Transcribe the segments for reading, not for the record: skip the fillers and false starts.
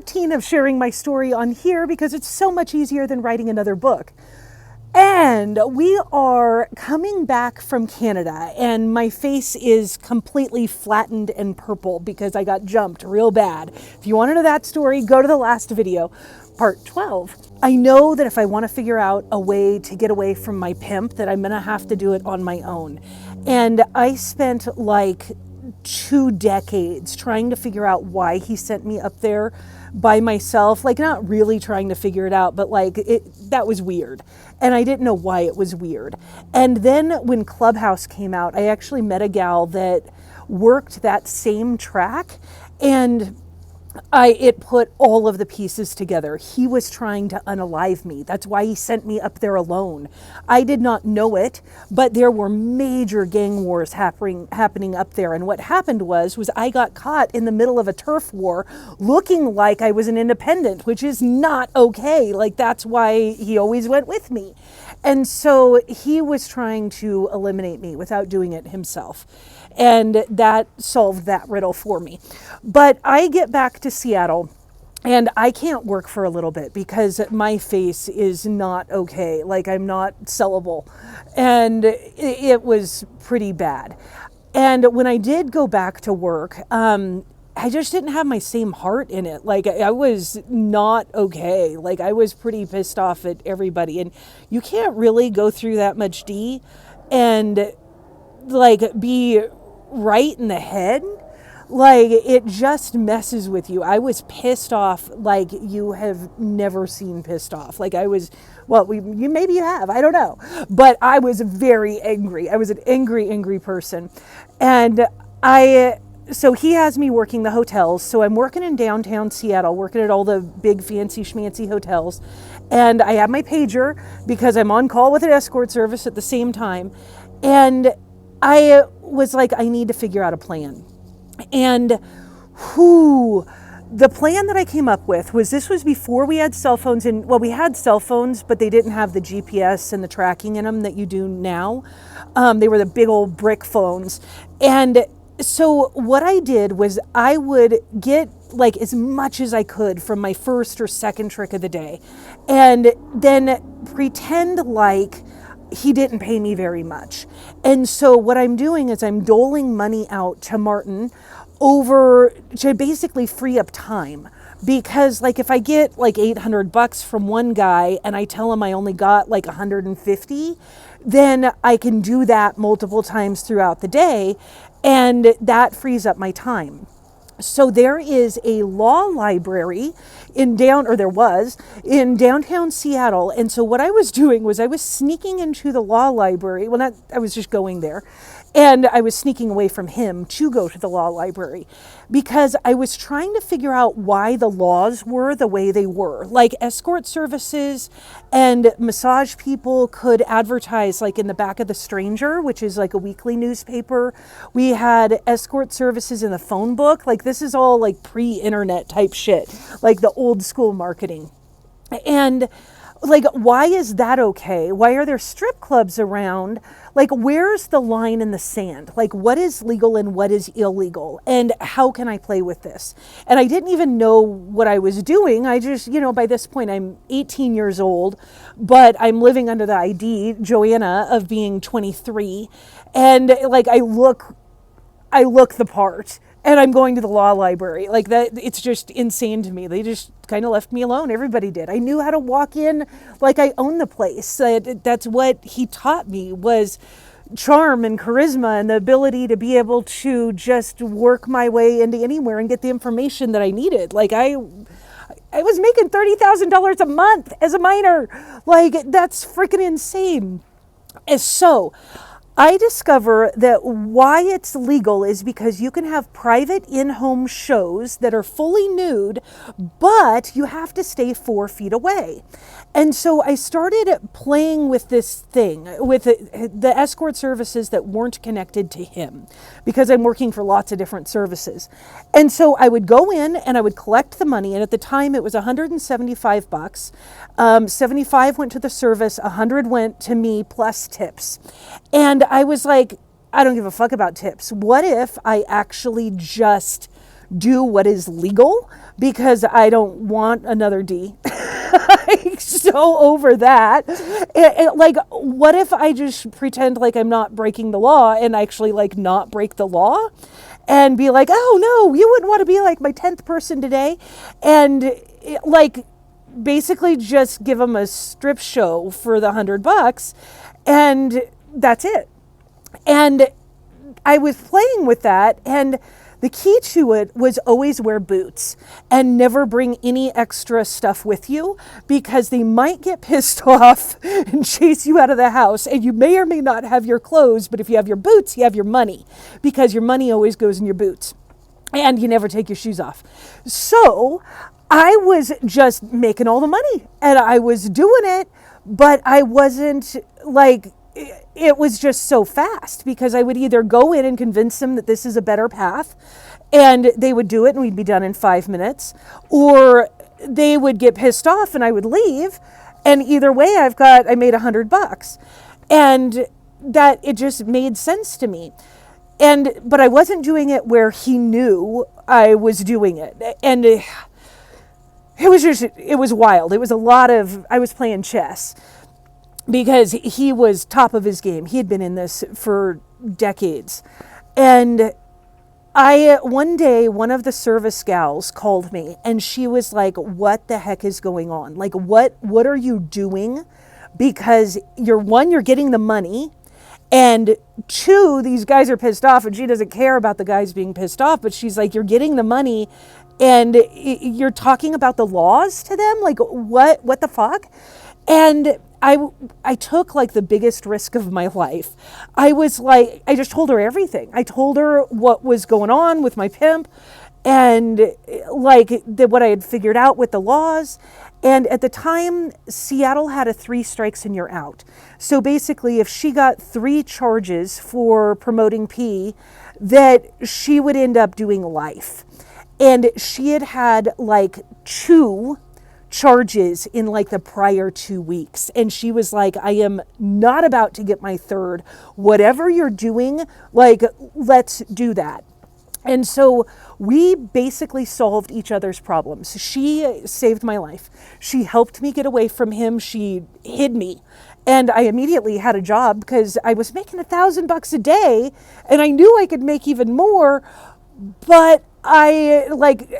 13 of sharing my story on here because it's so much easier than writing another book. And we are coming back from Canada, and my face is completely flattened and purple because I got jumped real bad. If you want to know that story, go to the last video, part 12. I know that if I want to figure out a way to get away from my pimp, that I'm going to have to do it on my own. And I spent like 2 decades trying to figure out why he sent me up there by myself, like not really trying to figure it out, but like that was weird. And I didn't know why it was weird. And then when Clubhouse came out, I actually met a gal that worked that same track, and it put all of the pieces together. He was trying to unalive me. That's why he sent me up there alone. I did not know it, but there were major gang wars happening up there. And what happened was I got caught in the middle of a turf war looking like I was an independent, which is not okay. Like, that's why he always went with me. And so he was trying to eliminate me without doing it himself. And that solved that riddle for me. But I get back to Seattle and I can't work for a little bit because my face is not okay. Like, I'm not sellable. And it was pretty bad. And when I did go back to work, I just didn't have my same heart in it. Like, I was not okay. Like, I was pretty pissed off at everybody. And you can't really go through that much D and like be right in the head. Like, it just messes with you. I was pissed off like you have never seen pissed off. Like, I was, well, maybe you have, I don't know. But I was very angry. I was an angry person. And so he has me working the hotels. So I'm working in downtown Seattle, working at all the big fancy schmancy hotels. And I have my pager because I'm on call with an escort service at the same time. And I was like, I need to figure out a plan. And the plan that I came up with was, this was before we had cell phones. And well, we had cell phones, but they didn't have the GPS and the tracking in them that you do now. They were the big old brick phones. And so what I did was I would get like as much as I could from my first or second trick of the day, and then pretend like he didn't pay me very much. And so what I'm doing is I'm doling money out to Martin over to basically free up time. Because like if I get like $800 from one guy and I tell him I only got like 150, then I can do that multiple times throughout the day, and that frees up my time. So there is a law library there was in downtown Seattle. And so what I was doing was I was sneaking into the law library. Well, I was just going there. And I was sneaking away from him to go to the law library because I was trying to figure out why the laws were the way they were. Like, escort services and massage people could advertise like in the back of The Stranger, which is like a weekly newspaper. We had escort services in the phone book. Like, this is all like pre-internet type shit, like the old school marketing. And like, why is that okay? Why are there strip clubs around? Like, where's the line in the sand? Like, what is legal and what is illegal? And how can I play with this? And I didn't even know what I was doing. I just, by this point, I'm 18 years old, but I'm living under the ID, Joanna, of being 23. And like, I look the part. And I'm going to the law library. Like, that, it's just insane to me. They just kind of left me alone. Everybody did. I knew how to walk in like I own the place. That's what he taught me, was charm and charisma and the ability to be able to just work my way into anywhere and get the information that I needed. Like, I was making $30,000 a month as a minor. Like, that's freaking insane. And so I discover that why it's legal is because you can have private in-home shows that are fully nude, but you have to stay 4 feet away. And so I started playing with this thing, with the escort services that weren't connected to him, because I'm working for lots of different services. And so I would go in and I would collect the money. And at the time it was $175. 75 went to the service, 100 went to me plus tips. And I was like, I don't give a fuck about tips. What if I actually just do what is legal because I don't want another D. I'm so over that. Like, what if I just pretend like I'm not breaking the law and actually like not break the law and be like, oh no, you wouldn't want to be like my 10th person today. And like basically just give them a strip show for the $100 and that's it. And I was playing with that, and the key to it was always wear boots and never bring any extra stuff with you because they might get pissed off and chase you out of the house, and you may or may not have your clothes, but if you have your boots, you have your money because your money always goes in your boots and you never take your shoes off. So I was just making all the money and I was doing it, but I wasn't like, it was just so fast because I would either go in and convince them that this is a better path and they would do it and we'd be done in 5 minutes, or they would get pissed off and I would leave. And either way I made $100, and that it just made sense to me. But I wasn't doing it where he knew I was doing it. And it was wild. It was I was playing chess because he was top of his game. He had been in this for decades. And one day, one of the service gals called me and she was like, what the heck is going on? Like, what are you doing? Because you're getting the money, and 2, these guys are pissed off, and she doesn't care about the guys being pissed off, but she's like, you're getting the money and you're talking about the laws to them? Like, what the fuck? And I took like the biggest risk of my life. I just told her everything. I told her what was going on with my pimp and like what I had figured out with the laws. And at the time, Seattle had a 3 strikes and you're out. So basically, if she got 3 charges for promoting P, that she would end up doing life. And she had like 2 charges in like the prior 2 weeks. And she was like, I am not about to get my 3rd. Whatever you're doing, like, let's do that. And so we basically solved each other's problems. She saved my life. She helped me get away from him. She hid me. And I immediately had a job because I was making $1,000 a day and I knew I could make even more, but I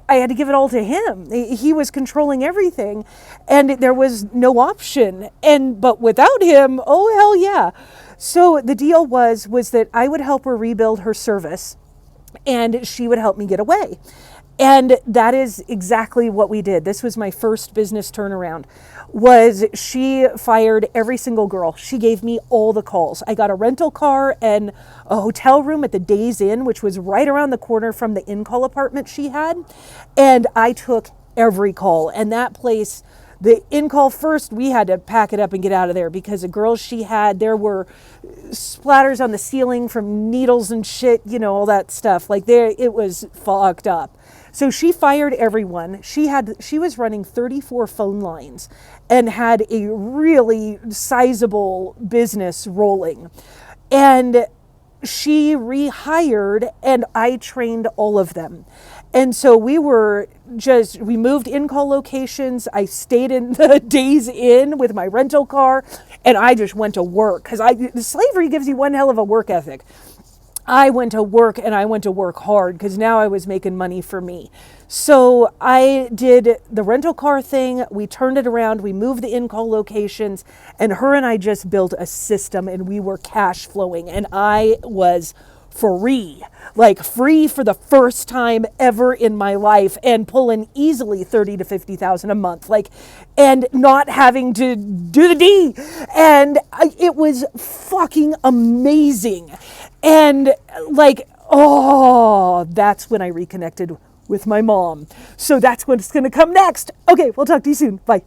had to give it all to him. He was controlling everything and there was no option. But without him, oh hell yeah. So the deal was that I would help her rebuild her service and she would help me get away. And that is exactly what we did. This was my first business turnaround. She fired every single girl. She gave me all the calls. I got a rental car and a hotel room at the Days Inn, which was right around the corner from the in-call apartment she had. And I took every call. And that place, the in-call first, we had to pack it up and get out of there because the girls she had, there were splatters on the ceiling from needles and shit, all that stuff. Like it was fucked up. So she fired everyone. She was running 34 phone lines and had a really sizable business rolling. And she rehired and I trained all of them. And so we moved in-call locations. I stayed in the Days Inn with my rental car and I just went to work because slavery gives you one hell of a work ethic. I went to work and I went to work hard because now I was making money for me. So I did the rental car thing. We turned it around. We moved the in-call locations and her and I just built a system and we were cash flowing and I was free for the first time ever in my life and pulling easily $30,000 to $50,000 a month, and not having to do the D. And it was fucking amazing. And that's when I reconnected with my mom. So that's what's going to come next. Okay, we'll talk to you soon. Bye.